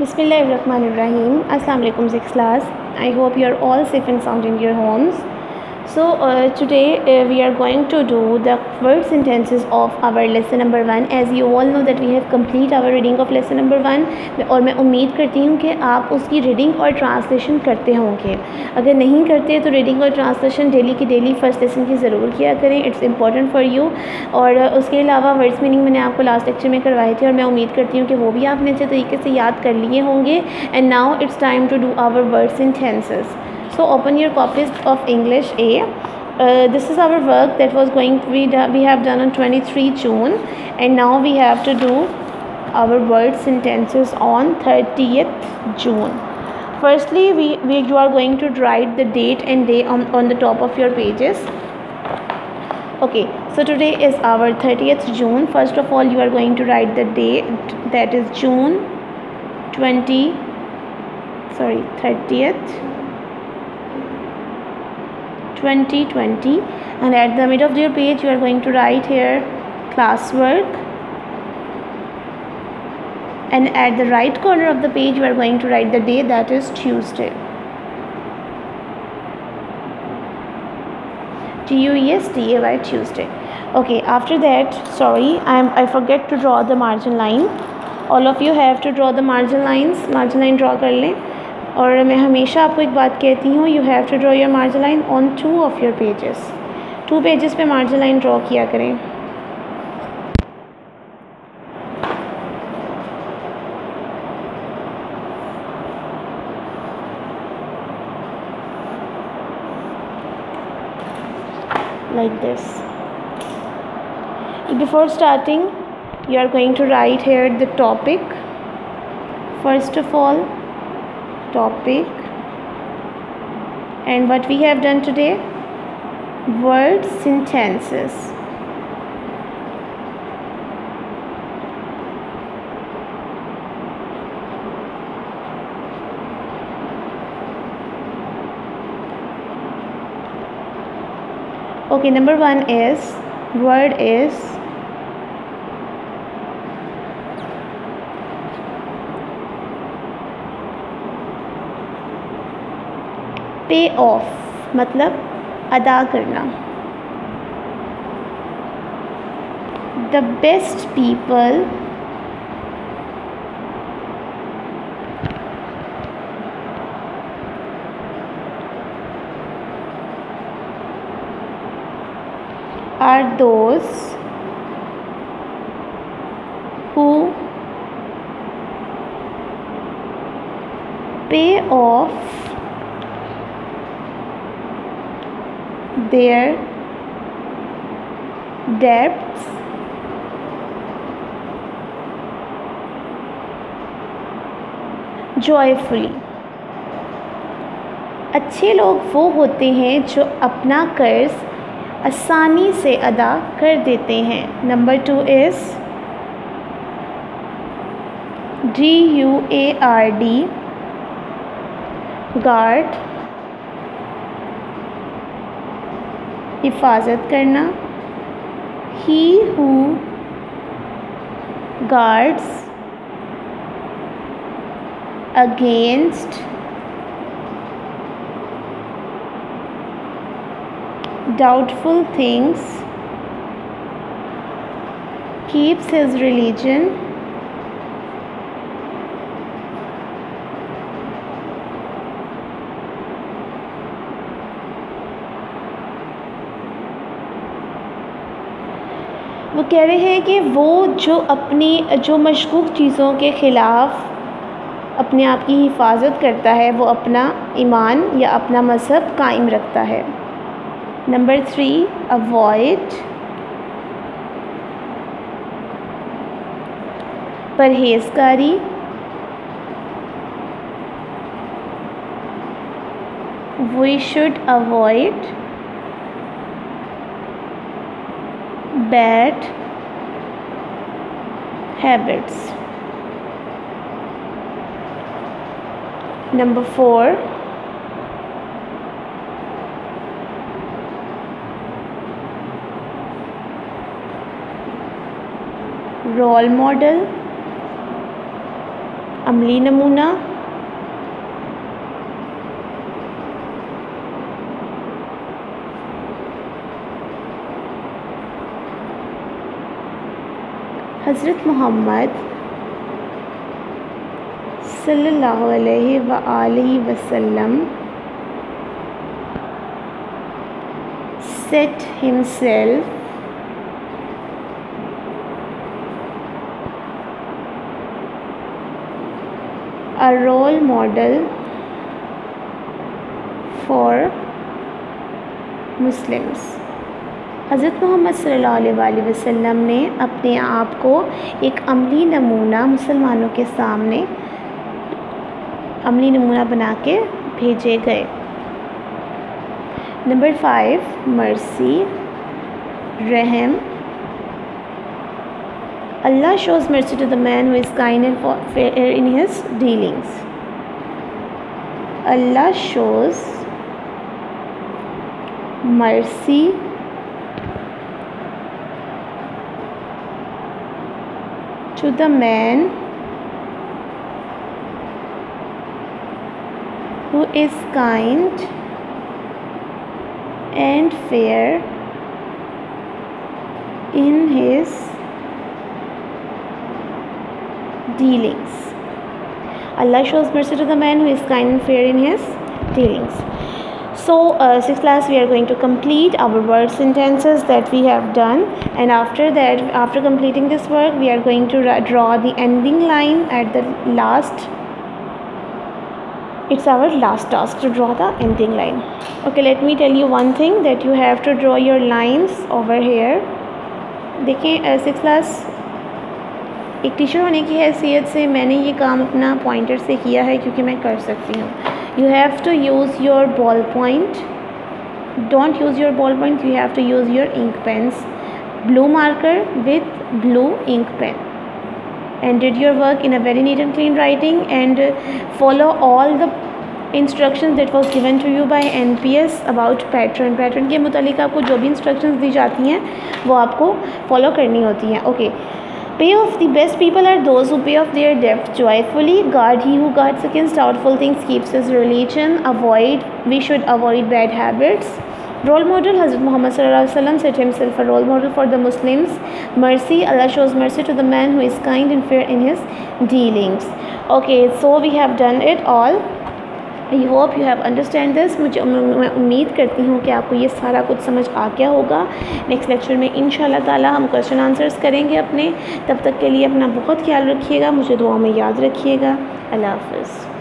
Bismillahirrahmanirrahim. Assalamu alaikum 6th class. I hope you are all safe and sound in your homes. So today we are going to do the word sentences of our lesson number 1. As you all know that we have complete our reading of lesson number 1 और मैं उम्मीद करती हूँ कि आप उसकी reading और translation करते होंगे. अगर नहीं करते तो रीडिंग और ट्रांसलेशन डेली की डेली फर्स्ट लेसन की ज़रूर किया करें. It's important for you. और उसके अलावा वर्ड्स मीनिंग मैंने आपको लास्ट लेक्चर में करवाए थे और मैं उम्मीद करती हूँ कि वो भी आपने अच्छे तरीके से याद कर लिए होंगे. And now it's time to do our word sentences. So open your copies of English A. This is our work that was going to be we have done on 23 June, and now we have to do our word sentences on 30th June. Firstly, you are going to write the date and day on the top of your pages. Okay, so today is our 30th June. First of all, you are going to write the date, that is June 30th 2020, and at the middle of your page you are going to write here classwork, and at the right corner of the page you are going to write the day, that is Tuesday. Tuesday, Tuesday. Okay, after that, sorry, I forget to draw the margin line. All of you have to draw the margin lines. Margin line draw कर लें. और मैं हमेशा आपको एक बात कहती हूँ, you have to draw your margin line on 2 of your pages. 2 pages पे मार्जिन लाइन ड्रॉ किया करें. Like this. Before starting you are going to write here the topic. First of all, topic, and what we have done today, word sentences. Okay, number 1 is, word is pay off, मतलब अदा करना. The best people are those who pay off their debts joyfully. अच्छे लोग वो होते हैं जो अपना कर्ज आसानी से अदा कर देते हैं. नंबर 2 इज़ GUARD, गार्ड, हिफाजत करना. He who guards against doubtful things keeps his religion वो कह रहे हैं कि वो जो मशकूक चीज़ों के ख़िलाफ़ अपने आप की हिफाजत करता है, वो अपना ईमान या अपना मज़हब कायम रखता है. नंबर 3, अवॉइड, परहेज़गारी. We should avoid bad habits. Number 4, role model, अमली नमूना, हज़रत मोहम्मद सल्लल्लाहु अलैहि वसल्लम set himself a role model for Muslims। हज़रत मोहम्मद सल्लल्लाहु अलैहि वसल्लम ने अपने आप को एक अमली नमूना मुसलमानों के सामने अमली नमूना बना के भेजे गए। नंबर 5, मर्सी, रहम। Allah shows mercy to the man who is kind and fair in his dealings। Allah shows mercy to the man who is kind and fair in his dealings। Allah shows mercy to the man who is kind and fair in his dealings। So 6th class, we are going to complete our word sentences that we have done, and after that, after completing this work, we are going to draw the ending line at the last. It's our last task to draw the ending line। Okay, let me tell you one thing, that you have to draw your lines over here। देखिए 6th class, एक teacher होने की हैसियत से मैंने ये काम अपना पॉइंटर से किया है क्योंकि मैं कर सकती हूँ। You have to use your ball point, don't use your ball point, you have to use your ink pens, blue marker with blue ink pen, and did your work in a very neat and clean writing, and follow all the instructions that was given to you by NPS about pattern। Pattern के मुतालिक आपको जो भी instructions दी जाती हैं वो आपको follow करनी होती हैं। Okay, pay off the best people are those who pay off their debt joyfully। guard he who guards against doubtful things keeps his religion। we should avoid bad habits। role model, Hazrat Muhammad sallallahu alaihi wasallam set himself a role model for the Muslims। mercy, Allah shows mercy to the man who is kind and fair in his dealings। okay, so we have done it all। I hope you have understand this. मैं उम्मीद करती हूँ कि आपको ये सारा कुछ समझ आ गया होगा। नेक्स्ट लेक्चर में इंशाल्लाह ताला हम क्वेश्चन आंसर्स करेंगे अपने। तब तक के लिए अपना बहुत ख्याल रखिएगा, मुझे दुआ में याद रखिएगा। अल्लाह हाफ़िज़।